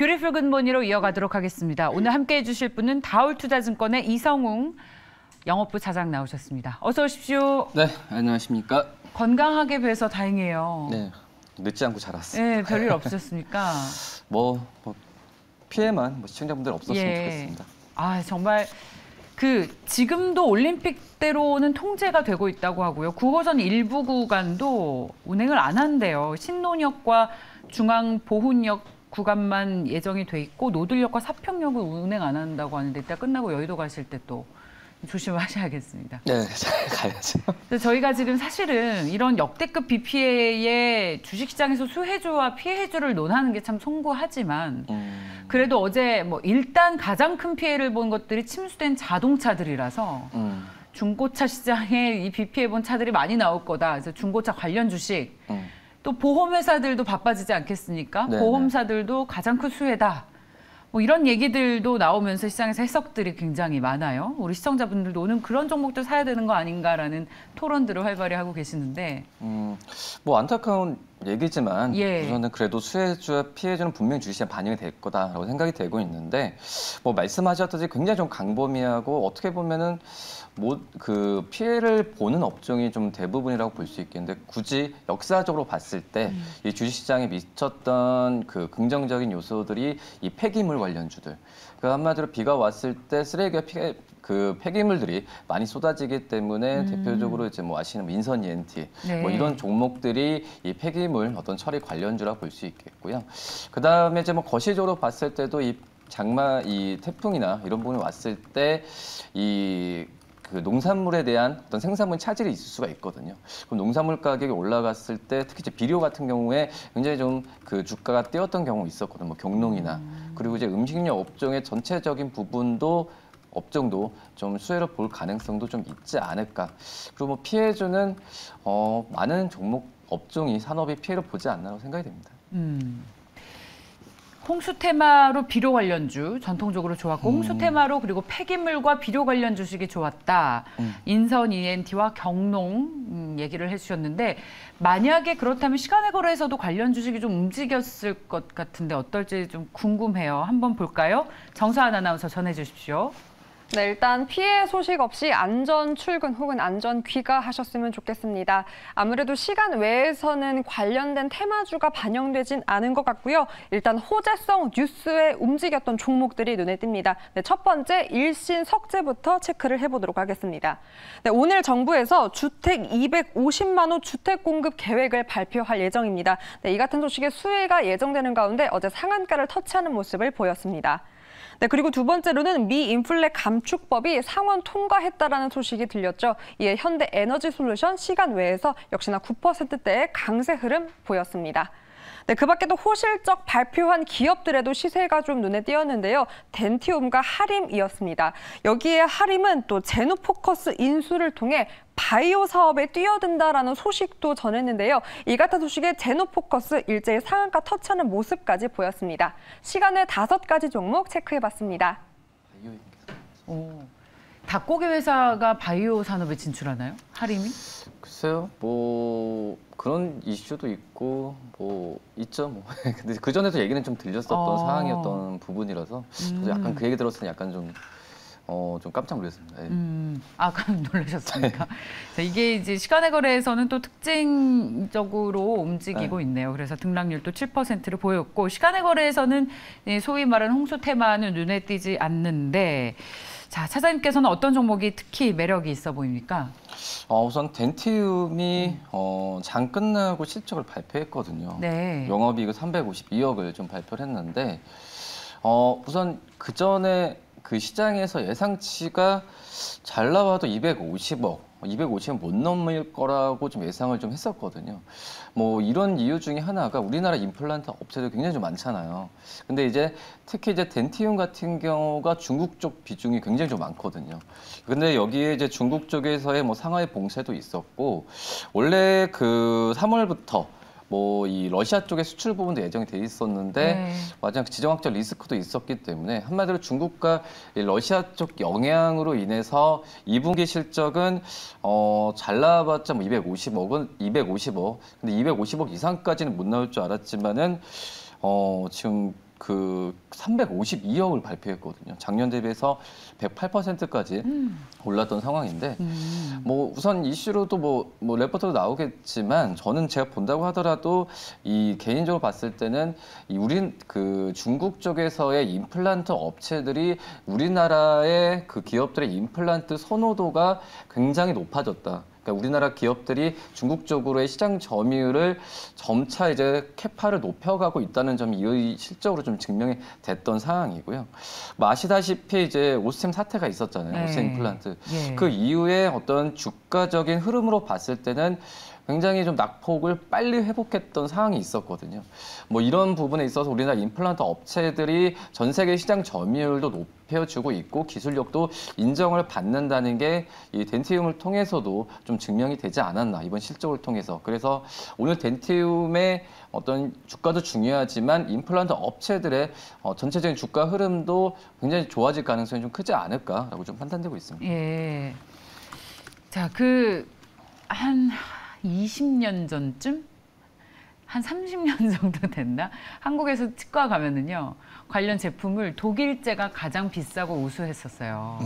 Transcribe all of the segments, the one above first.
뷰티풀 굿모닝으로 이어가도록 하겠습니다. 오늘 함께해 주실 분은 다올투자증권의 이성웅 영업부 차장 나오셨습니다. 어서 오십시오. 네, 안녕하십니까. 건강하게 뵈서 다행이에요. 네, 늦지 않고 잘 왔습니다. 네, 별일 없으셨습니까? 피해만 시청자분들 없었으면 좋겠습니다. 아, 정말 지금도 올림픽대로는 통제가 되고 있다고 하고요. 9호선 일부 구간도 운행을 안 한대요. 신논역과 중앙보훈역 구간만 예정이 돼 있고 노들역과 사평역은 운행 안 한다고 하는데 이따 끝나고 여의도 가실 때 또 조심하셔야겠습니다. 네, 잘 가야죠. 저희가 지금 사실은 이런 역대급 비 피해에 주식시장에서 수혜주와 피해주를 논하는 게 참 송구하지만 그래도 어제 일단 가장 큰 피해를 본 것들이 침수된 자동차들이라서 중고차 시장에 이 비 피해 본 차들이 많이 나올 거다. 그래서 중고차 관련 주식 또 보험회사들도 바빠지지 않겠습니까? 네네. 보험사들도 가장 큰 수혜다. 이런 얘기들도 나오면서 시장에서 해석들이 굉장히 많아요. 우리 시청자분들도 오늘 그런 종목들 사야 되는 거 아닌가라는 토론들을 활발히 하고 계시는데. 안타까운 얘기지만 예. 우선은 그래도 수혜주와 피해주는 분명히 주식시장에 반영이 될 거다라고 생각이 되고 있는데 말씀하셨듯이 굉장히 좀 광범위하고 어떻게 보면은 그 피해를 보는 업종이 좀 대부분이라고 볼 수 있겠는데 굳이 역사적으로 봤을 때 이 주식시장에 미쳤던 그 긍정적인 요소들이 이 폐기물 관련주들. 그 한마디로 비가 왔을 때 쓰레기와 폐기물들이 많이 쏟아지기 때문에 대표적으로 이제 아시는 인선 ENT 네. 이런 종목들이 이 폐기물 어떤 처리 관련주라 볼 수 있겠고요. 그 다음에 이제 거시적으로 봤을 때도 이 태풍이나 이런 부분이 왔을 때 그 농산물에 대한 어떤 생산물 차질이 있을 수가 있거든요. 그럼 농산물 가격이 올라갔을 때 특히 이제 비료 같은 경우에 굉장히 좀 그 주가가 뛰었던 경우 있었거든요. 경농이나 그리고 이제 음식료 업종의 전체적인 업종도 좀 수혜를 볼 가능성도 좀 있지 않을까. 그리고 피해주는 많은 업종이 산업이 피해를 보지 않나라고 생각이 됩니다. 홍수 테마로 비료 관련주 전통적으로 좋았고 홍수 테마로 그리고 폐기물과 비료 관련 주식이 좋았다. 인선 ENT와 경농 얘기를 해주셨는데 만약에 그렇다면 시간의 거래에서도 관련 주식이 좀 움직였을 것 같은데 어떨지 좀 궁금해요. 한번 볼까요? 정서한 아나운서 전해주십시오. 네, 일단 피해 소식 없이 안전 출근 혹은 안전 귀가하셨으면 좋겠습니다. 아무래도 시간 외에서는 관련된 테마주가 반영되진 않은 것 같고요. 일단 호재성 뉴스에 움직였던 종목들이 눈에 띕니다. 네, 첫 번째 일신 석재부터 체크를 해보도록 하겠습니다. 네, 오늘 정부에서 주택 250만 호 주택 공급 계획을 발표할 예정입니다. 네, 이 같은 소식에 수혜가 예정되는 가운데 어제 상한가를 터치하는 모습을 보였습니다. 네, 그리고 두 번째로는 미 인플레 감축법이 상원 통과했다라는 소식이 들렸죠. 이에 현대에너지솔루션 시간 외에서 역시나 9%대의 강세 흐름 보였습니다. 네, 그 밖에도 호실적 발표한 기업들에도 시세가 좀 눈에 띄었는데요. 덴티움과 하림이었습니다. 여기에 하림은 또 제노포커스 인수를 통해 바이오 사업에 뛰어든다라는 소식도 전했는데요. 이 같은 소식에 제노포커스 일제히 상한가 터치하는 모습까지 보였습니다. 시간을 5가지 종목 체크해봤습니다. 닭고기 회사가 바이오 산업에 진출하나요? 하림이? 글쎄요, 그런 이슈도 있고 있죠. 근데 그 전에도 얘기는 좀 들렸었던 사항이었던 부분이라서 저도 약간 그 얘기 들었을 때 약간 좀 깜짝 놀랐습니다. 깜짝 놀라셨습니까? 자, 이게 이제 시간의 거래에서는 또 특징적으로 움직이고 있네요. 그래서 등락률도 7%를 보였고 시간의 거래에서는 소위 말하는 홍수 테마는 눈에 띄지 않는데 자, 차장님께서는 어떤 종목이 특히 매력이 있어 보입니까? 우선 덴티움이 장 끝나고 실적을 발표했거든요. 네. 영업이익을 352억을 좀 발표를 했는데 우선 그 전에 그 시장에서 예상치가 잘 나와도 250은 못 넘을 거라고 좀 예상을 좀 했었거든요. 이런 이유 중에 하나가 우리나라 임플란트 업체들 굉장히 좀 많잖아요. 근데 특히 덴티움 같은 경우가 중국 쪽 비중이 굉장히 좀 많거든요. 근데 여기에 중국 쪽에서의 상하이 봉쇄도 있었고 원래 그 3월부터 이 러시아 쪽의 수출 부분도 예정이 돼 있었는데 마지막 지정학적 리스크도 있었기 때문에 한마디로 중국과 러시아 쪽 영향으로 인해서 2분기 실적은 잘 나와봤자 250억 근데 250억 이상까지는 못 나올 줄 알았지만은 지금 그 352억을 발표했거든요. 작년 대비해서 108%까지 올랐던 상황인데, 뭐 우선 이슈로도 뭐 레포트도 나오겠지만 저는 제가 본다고 하더라도 이 개인적으로 봤을 때는 그 중국 쪽에서의 임플란트 업체들이 우리나라의 그 기업들의 임플란트 선호도가 굉장히 높아졌다. 그러니까 우리나라 기업들이 중국 쪽으로의 시장 점유율을 점차 이제 캐파를 높여가고 있다는 점이 이 실적으로 좀 증명이 됐던 상황이고요. 뭐 아시다시피 이제 오스템 사태가 있었잖아요. 네. 오스템 임플란트. 예. 그 이후에 어떤 주가적인 흐름으로 봤을 때는 굉장히 좀 낙폭을 빨리 회복했던 상황이 있었거든요. 뭐 이런 부분에 있어서 우리나라 임플란트 업체들이 전 세계 시장 점유율도 높여주고 있고 기술력도 인정을 받는다는 게 이 덴티움을 통해서도 좀 증명이 되지 않았나, 이번 실적을 통해서. 그래서 오늘 덴티움의 어떤 주가도 중요하지만 임플란트 업체들의 전체적인 주가 흐름도 굉장히 좋아질 가능성이 좀 크지 않을까라고 좀 판단되고 있습니다. 예. 자, 한 20년 전쯤? 한 30년 정도 됐나? 한국에서 치과 가면은요, 관련 제품을 독일제가 가장 비싸고 우수했었어요.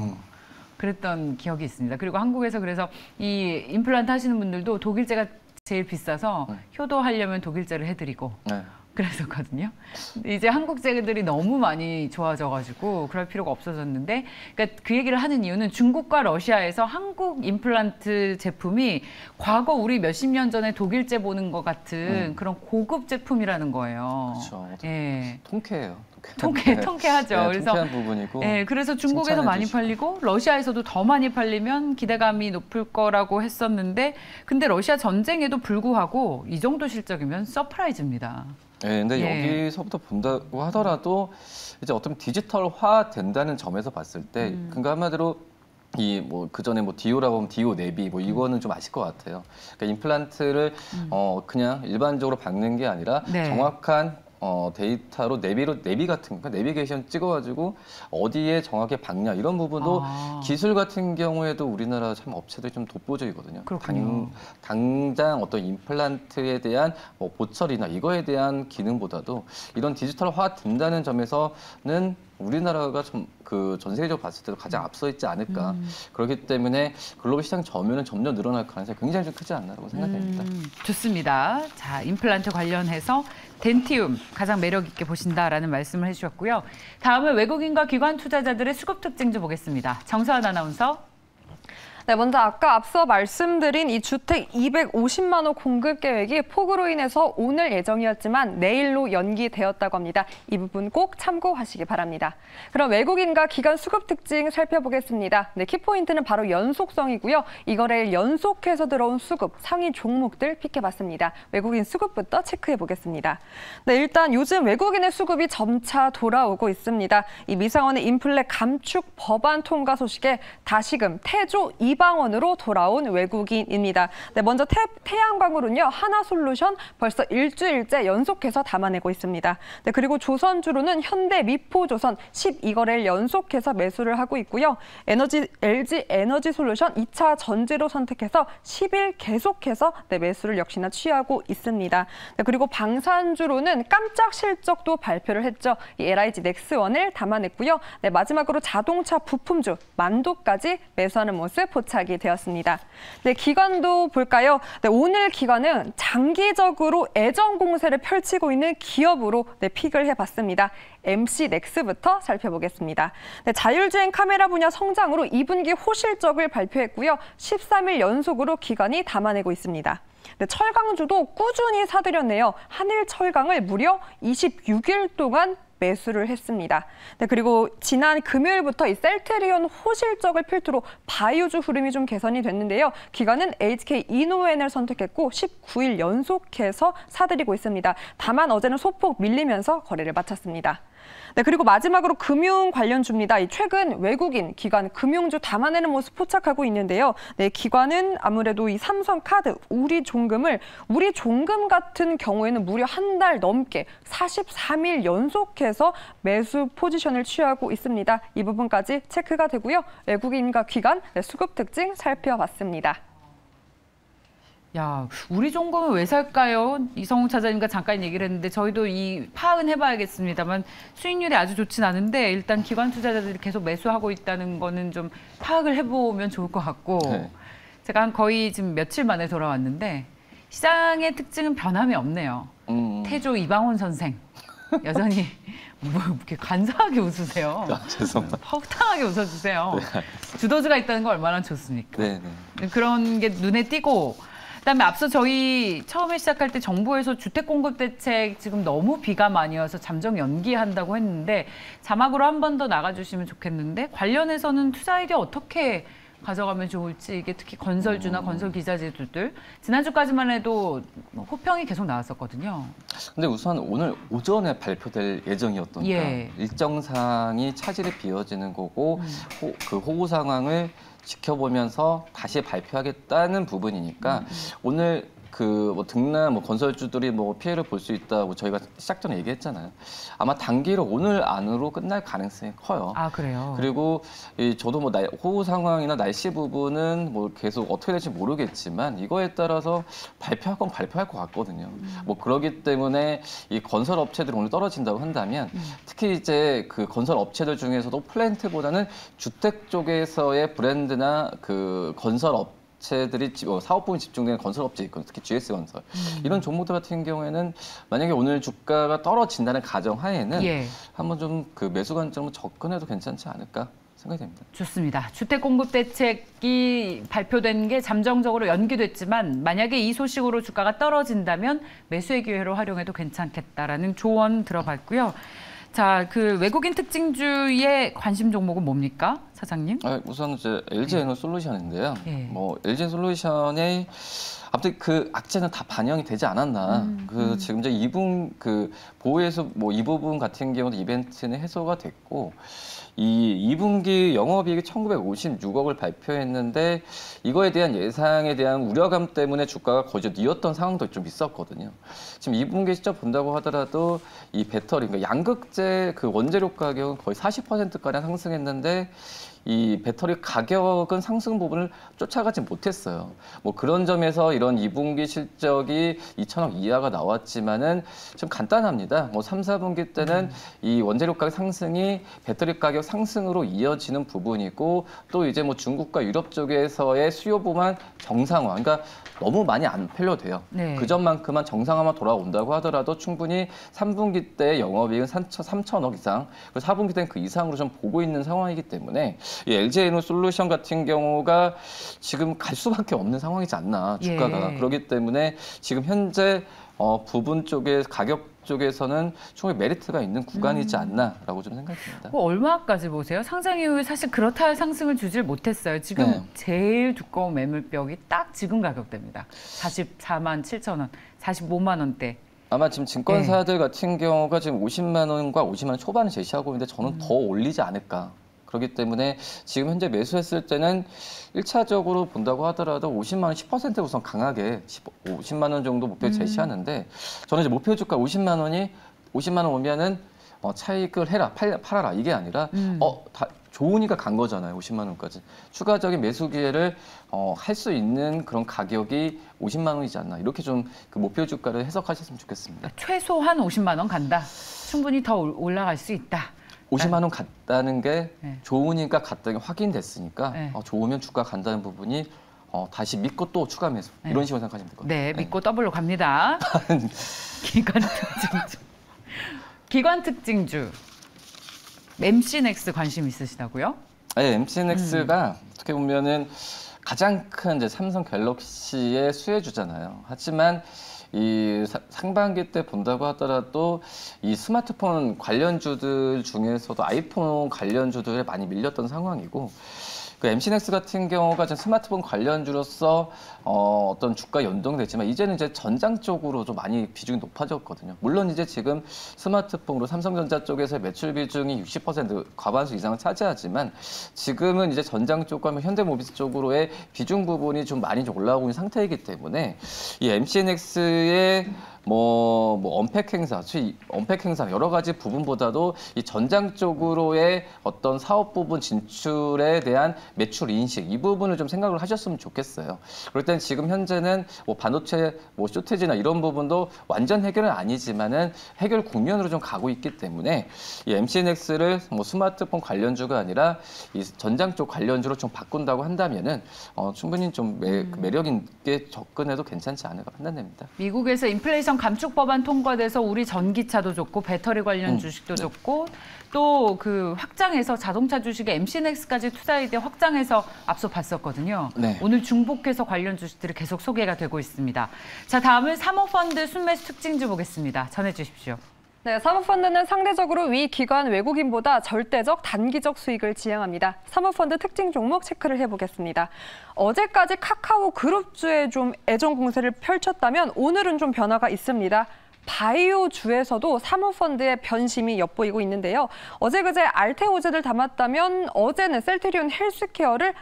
그랬던 기억이 있습니다. 그리고 한국에서 그래서 이 임플란트 하시는 분들도 독일제가 제일 비싸서 효도하려면 독일제를 해드리고 네. 그랬었거든요. 이제 한국제들이 너무 많이 좋아져가지고 그럴 필요가 없어졌는데, 그러니까 그 얘기를 하는 이유는 중국과 러시아에서 한국 임플란트 제품이 과거 우리 몇십 년 전에 독일제 보는 것 같은 그런 고급 제품이라는 거예요. 그렇죠. 예. 통쾌해요. 통쾌하죠. 네, 그래서 통쾌한 부분이고. 예, 그래서 중국에서 많이 주시고. 팔리고 러시아에서도 더 많이 팔리면 기대감이 높을 거라고 했었는데, 근데 러시아 전쟁에도 불구하고 이 정도 실적이면 서프라이즈입니다. 네, 근데 예. 여기서부터 본다고 하더라도 이제 어떤 디지털화 된다는 점에서 봤을 때, 그러니까 한마디로 그 전에 디오라고 하면 디오 내비 이거는 좀 아실 것 같아요. 그러니까 임플란트를 그냥 일반적으로 박는 게 아니라 네. 정확한 데이터로 내비 같은 거, 내비게이션 찍어가지고 어디에 정확히 박냐 이런 부분도 기술 같은 경우에도 우리나라 참 업체들이 좀 독보적이거든요. 그렇군요. 당장 어떤 임플란트에 대한 보철이나 이거에 대한 기능보다도 이런 디지털화 된다는 점에서는 우리나라가 전 세계적으로 봤을 때도 가장 앞서 있지 않을까. 그렇기 때문에 글로벌 시장 점유율은 점점 늘어날 가능성이 굉장히 좀 크지 않나라고 생각됩니다. 좋습니다. 자, 임플란트 관련해서 덴티움 가장 매력 있게 보신다라는 말씀을 해주셨고요. 다음은 외국인과 기관 투자자들의 수급 특징 좀 보겠습니다. 정서연 아나운서. 네, 먼저 아까 앞서 말씀드린 이 주택 250만 호 공급 계획이 폭우로 인해서 오늘 예정이었지만 내일로 연기되었다고 합니다. 이 부분 꼭 참고하시기 바랍니다. 그럼 외국인과 기관 수급 특징 살펴보겠습니다. 네, 키포인트는 바로 연속성이고요. 이거래일 연속해서 들어온 수급, 상위 종목들 픽해봤습니다. 외국인 수급부터 체크해보겠습니다. 네, 일단 요즘 외국인의 수급이 점차 돌아오고 있습니다. 이 미상원의 인플레 감축 법안 통과 소식에 다시금 태조 이방원으로 돌아온 외국인입니다. 네, 먼저 태양광으로는요, 하나솔루션 벌써 일주일째 연속해서 담아내고 있습니다. 네, 그리고 조선주로는 현대 미포조선 12거래일 연속해서 매수를 하고 있고요. LG 에너지솔루션 2차 전지로 선택해서 10일 계속해서 매수를 역시나 취하고 있습니다. 네, 그리고 방산주로는 깜짝 실적도 발표를 했죠. 이 LIG 넥스원을 담아냈고요. 네, 마지막으로 자동차 부품주 만도까지 매수하는 모습 포착이 되었습니다. 네, 기관도 볼까요? 네, 오늘 기관은 장기적으로 애정 공세를 펼치고 있는 기업으로 픽을 해봤습니다. MC넥스부터 살펴보겠습니다. 네, 자율주행 카메라 분야 성장으로 2분기 호실적을 발표했고요. 13일 연속으로 기관이 담아내고 있습니다. 네, 철강주도 꾸준히 사들였네요. 한일철강을 무려 26일 동안 매수를 했습니다. 네, 그리고 지난 금요일부터 이 셀트리온 호실적을 필두로 바이오주 흐름이 좀 개선이 됐는데요. 기관은 HK 이노엔을 선택했고 19일 연속해서 사들이고 있습니다. 다만 어제는 소폭 밀리면서 거래를 마쳤습니다. 네, 그리고 마지막으로 금융 관련주입니다. 최근 외국인 기관 금융주 담아내는 모습 포착하고 있는데요. 네, 기관은 아무래도 이 삼성카드, 우리종금 같은 경우에는 무려 한 달 넘게 43일 연속해서 매수 포지션을 취하고 있습니다. 이 부분까지 체크가 되고요. 외국인과 기관 수급 특징 살펴봤습니다. 야, 우리 종목은 왜 살까요? 이성우 차장님과 잠깐 얘기를 했는데 저희도 이 파악은 해봐야겠습니다만 수익률이 아주 좋진 않은데 일단 기관 투자자들이 계속 매수하고 있다는 거는 좀 파악을 해보면 좋을 것 같고 네. 제가 한 거의 지금 며칠 만에 돌아왔는데 시장의 특징은 변함이 없네요. 태조 이방원 선생 여전히 뭐 이렇게 간사하게 웃으세요. 아, 죄송합니다. 허탕하게 웃어주세요. 주도주가 있다는 거 얼마나 좋습니까? 네, 네. 그런 게 눈에 띄고 그다음에 앞서 저희 처음에 시작할 때 정부에서 주택 공급 대책 지금 너무 비가 많이 와서 잠정 연기한다고 했는데 자막으로 한 번 더 나가주시면 좋겠는데 관련해서는 투자 아이디어 어떻게 가져가면 좋을지 이게 특히 건설주나 건설 기자재들 지난주까지만 해도 호평이 계속 나왔었거든요. 근데 우선 오늘 오전에 발표될 예정이었던 예. 일정 사항이 차질이 비어지는 거고 그 호우 상황을 지켜보면서 다시 발표하겠다는 부분이니까 오늘 그 뭐 등남 뭐 건설주들이 뭐 피해를 볼 수 있다고 저희가 시작 전에 얘기했잖아요. 아마 단기로 오늘 안으로 끝날 가능성이 커요. 아 그래요. 그리고 저도 뭐 호우 상황이나 날씨 부분은 뭐 계속 어떻게 될지 모르겠지만 이거에 따라서 발표할 건 발표할 것 같거든요. 뭐 그러기 때문에 이 건설 업체들이 오늘 떨어진다고 한다면 특히 이제 그 건설 업체들 중에서도 플랜트보다는 주택 쪽에서의 브랜드나 그 건설 업체들이 사업 부분 집중되는 건설업체 있거든요. 특히 GS건설. 이런 종목들 같은 경우에는 만약에 오늘 주가가 떨어진다는 가정하에는 예. 한번 좀 그 매수 관점으로 접근해도 괜찮지 않을까 생각이 됩니다. 좋습니다. 주택 공급 대책이 발표된 게 잠정적으로 연기됐지만 만약에 이 소식으로 주가가 떨어진다면 매수의 기회로 활용해도 괜찮겠다라는 조언 들어봤고요. 자, 그 외국인 특징주의 관심 종목은 뭡니까, 사장님? 우선 이제 LG 에너솔루션인데요. 예. 뭐 LG 에너솔루션의 아무튼 그 악재는 다 반영이 되지 않았나. 그 지금 이제 그 보호에서 뭐 이 부분 같은 경우도 이벤트는 해소가 됐고. 이 2분기 영업이익이 1956억을 발표했는데 이거에 대한 예상에 대한 우려감 때문에 주가가 거저 뛰었던 상황도 좀 있었거든요. 지금 2분기 시점 본다고 하더라도 이 배터리, 그러니까 양극재 그 원재료 가격은 거의 40%가량 상승했는데 이 배터리 가격은 상승 부분을 쫓아가지 못했어요. 뭐 그런 점에서 이런 2분기 실적이 2천억 이하가 나왔지만은 좀 간단합니다. 뭐 3, 4분기 때는 이 원재료 가격 상승이 배터리 가격 상승으로 이어지는 부분이고 또 이제 뭐 중국과 유럽 쪽에서의 수요 부만 정상화. 그러니까 너무 많이 안 팔려도 돼요. 네. 그 점만큼만 정상화만 돌아온다고 하더라도 충분히 3분기 때 영업이익은 3천억 이상, 그리고 4분기 때는 그 이상으로 좀 보고 있는 상황이기 때문에 이 LG 에너솔루션 같은 경우가 지금 갈 수밖에 없는 상황이지 않나, 주가가. 예. 그렇기 때문에 지금 현재 부분 쪽에 가격 쪽에서는 충분히 메리트가 있는 구간이지 않나라고 좀 생각합니다. 뭐 얼마까지 보세요? 상장 이후에 사실 그렇다 할 상승을 주질 못했어요. 지금 네. 제일 두꺼운 매물벽이 딱 지금 가격대입니다. 44만 7천 원, 45만 원대. 아마 지금 증권사들 같은 경우가 지금 50만 원과 50만 원 초반을 제시하고 있는데 저는 더 올리지 않을까. 그렇기 때문에 지금 현재 매수했을 때는 1차적으로 본다고 하더라도 50만 원 10% 우선 강하게 50만 원 정도 목표 제시하는데 저는 이제 목표 주가 50만 원 오면은 차익을 해라, 팔아라 이게 아니라 다 좋으니까 간 거잖아요. 50만 원까지. 추가적인 매수 기회를 할 수 있는 그런 가격이 50만 원이지 않나. 이렇게 좀 그 목표 주가를 해석하셨으면 좋겠습니다. 최소한 50만 원 간다. 충분히 더 올라갈 수 있다. 50만 원 갔다는 게 네. 좋으니까 갔다는 게 확인됐으니까 네. 좋으면 주가 간다는 부분이 다시 믿고 또 추가 매수 네. 이런 식으로 생각하시면 될 것 같아요. 네, 믿고 더블로 갑니다. 기관 특징주. 기관 특징주. MC넥스 관심 있으시다고요? 네, MC넥스가 어떻게 보면은 가장 큰 이제 삼성 갤럭시의 수혜주잖아요. 하지만 이 상반기 때 본다고 하더라도 이 스마트폰 관련주들 중에서도 아이폰 관련주들에 많이 밀렸던 상황이고 그 MC넥스 같은 경우가 지금 스마트폰 관련주로서 어떤 주가 연동되지만 이제는 이제 전장 쪽으로 좀 많이 비중이 높아졌거든요. 물론 이제 지금 스마트폰으로 삼성전자 쪽에서 매출 비중이 60% 과반수 이상을 차지하지만 지금은 이제 전장 쪽과 현대모비스 쪽으로의 비중 부분이 좀 많이 올라오고 있는 상태이기 때문에 이 MC넥스의 뭐 언팩 행사, 언팩 행사 여러 가지 부분보다도 이 전장 쪽으로의 어떤 사업 부분 진출에 대한 매출 인식 이 부분을 좀 생각을 하셨으면 좋겠어요. 그럴 땐 지금 현재는 뭐 반도체 뭐 쇼티지나 이런 부분도 완전 해결은 아니지만은 해결 국면으로 좀 가고 있기 때문에 이 MCNX를 뭐 스마트폰 관련주가 아니라 이 전장 쪽 관련주로 좀 바꾼다고 한다면은 충분히 좀 매력 있게 접근해도 괜찮지 않을까 판단됩니다. 미국에서 인플레이션 감축 법안 통과돼서 우리 전기차도 좋고 배터리 관련 주식도 네. 좋고 또 그 확장해서 자동차 주식에 MCNX까지 투자 아이디어 확장해서 앞서 봤었거든요. 네. 오늘 중복해서 관련 주식들이 계속 소개가 되고 있습니다. 자, 다음은 사모펀드 순매수 특징주 보겠습니다. 전해주십시오. 네, 사모펀드는 상대적으로 위 기관 외국인보다 절대적 단기적 수익을 지향합니다. 사모펀드 특징 종목 체크를 해보겠습니다. 어제까지 카카오 그룹주에 좀 애정 공세를 펼쳤다면 오늘은 좀 변화가 있습니다. 바이오주에서도 사모펀드의 변심이 엿보이고 있는데요. 어제 그제 알테오제를 담았다면 어제는 셀트리온 헬스케어를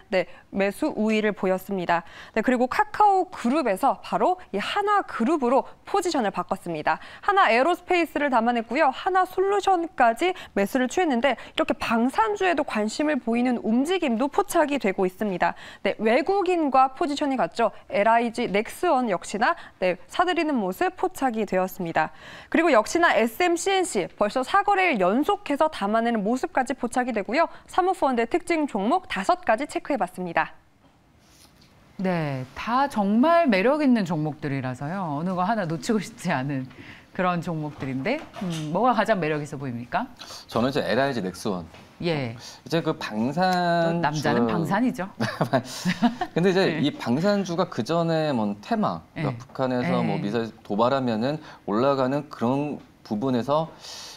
매수 우위를 보였습니다. 네, 그리고 카카오 그룹에서 바로 이 하나 그룹으로 포지션을 바꿨습니다. 하나 에어로스페이스를 담아냈고요. 하나 솔루션까지 매수를 취했는데 이렇게 방산주에도 관심을 보이는 움직임도 포착이 되고 있습니다. 네, 외국인과 포지션이 같죠. LIG 넥스원 역시나 사들이는 모습 포착이 되었습니다. 그리고 역시나 SMCNC 벌써 4거래일 연속해서 담아내는 모습까지 포착이 되고요. 사모펀드의 특징 종목 5가지 체크해봤습니다. 네, 다 정말 매력 있는 종목들이라서요. 어느 거 하나 놓치고 싶지 않은 그런 종목들인데 뭐가 가장 매력 있어 보입니까? 저는 이제 LIG 넥스원. 예. 이제 그 방산 남자는 방산이죠. 근데 이제 네. 이 방산주가 그 전에 뭐 테마, 그러니까 네. 북한에서 네. 뭐 미사일 도발하면은 올라가는 그런 부분에서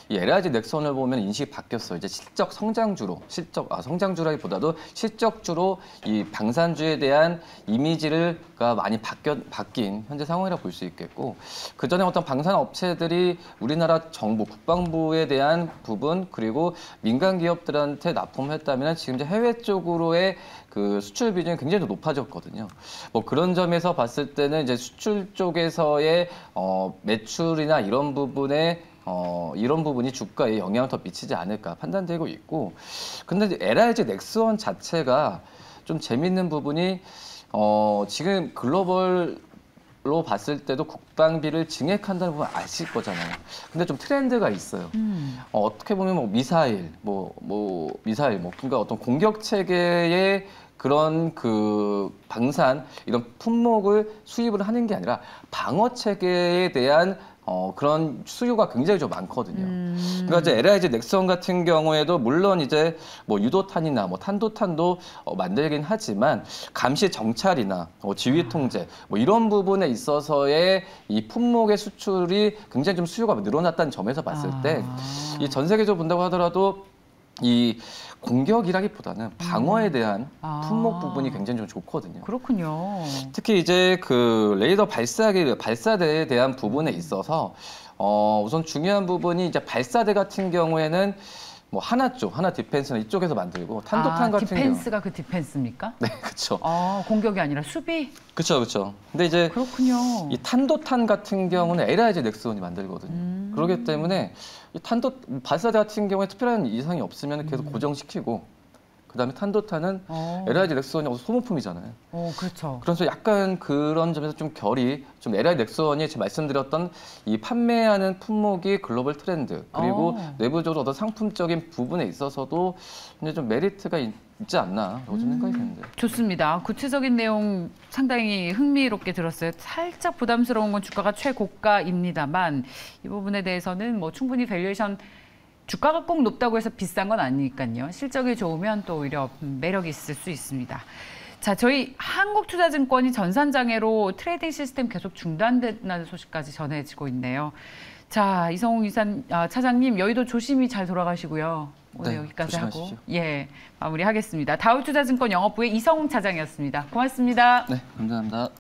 이 LIG 넥슨을 보면 인식이 바뀌었어요. 이제 실적 성장주로, 성장주라기보다도 실적주로 이 방산주에 대한 이미지가 많이 바뀐 현재 상황이라 볼 수 있겠고, 그 전에 어떤 방산 업체들이 우리나라 정부, 국방부에 대한 부분 그리고 민간 기업들한테 납품을 했다면 지금 이제 해외 쪽으로의 그 수출 비중이 굉장히 더 높아졌거든요. 뭐 그런 점에서 봤을 때는 이제 수출 쪽에서의 매출이나 이런 부분이 주가에 영향을 더 미치지 않을까 판단되고 있고, 근데 LIG 넥스원 자체가 좀 재밌는 부분이 지금 글로벌로 봤을 때도 국방비를 증액한다는 부분 아실 거잖아요. 근데 좀 트렌드가 있어요. 어떻게 보면 뭐 미사일, 그러니까 어떤 공격 체계의 그런 그 방산 이런 품목을 수입을 하는 게 아니라 방어 체계에 대한 그런 수요가 굉장히 좀 많거든요. 그러니까 이제 LIG 넥스원 같은 경우에도 물론 이제 뭐 유도탄이나 뭐 탄도탄도 만들긴 하지만 감시 정찰이나 지휘 통제 뭐 이런 부분에 있어서의 이 품목의 수출이 굉장히 좀 수요가 늘어났다는 점에서 봤을 때 이 전 세계적으로 본다고 하더라도 이 공격이라기보다는 방어에 대한 품목 부분이 굉장히 좀 좋거든요. 그렇군요. 특히 이제 그 레이더 발사대에 대한 부분에 있어서 우선 중요한 부분이 이제 발사대 같은 경우에는 뭐 하나 디펜스는 이쪽에서 만들고 탄도탄 같은 경우 디펜스가 그 디펜스입니까? 네, 그렇죠. 공격이 아니라 수비? 그렇죠. 근데 이제 그렇군요. 이 탄도탄 같은 경우는 LIG 넥스원이 만들거든요. 그렇기 때문에 이 발사대 같은 경우에 특별한 이상이 없으면 계속 고정시키고, 그다음에 탄도탄은 LIG 넥스원이 소모품이잖아요. 그렇죠. 그래서 약간 그런 점에서 좀 결이 좀 LIG 넥스원이 제가 말씀드렸던 이 판매하는 품목이 글로벌 트렌드 그리고 내부적으로 어떤 상품적인 부분에 있어서도 이제 좀 메리트가 있지 않나라고 좀 생각이 드는데. 좋습니다. 구체적인 내용 상당히 흥미롭게 들었어요. 살짝 부담스러운 건 주가가 최고가입니다만 이 부분에 대해서는 뭐 충분히 밸류에이션 주가가 꼭 높다고 해서 비싼 건 아니니까요. 실적이 좋으면 또 오히려 매력이 있을 수 있습니다. 자, 저희 한국투자증권이 전산장애로 트레이딩 시스템 계속 중단된다는 소식까지 전해지고 있네요. 자, 이성웅 차장님, 여의도 조심히 잘 돌아가시고요. 오늘 네, 여기까지 조심하십시오. 하고 마무리하겠습니다. 다우투자증권 영업부의 이성웅 차장이었습니다. 고맙습니다. 네, 감사합니다.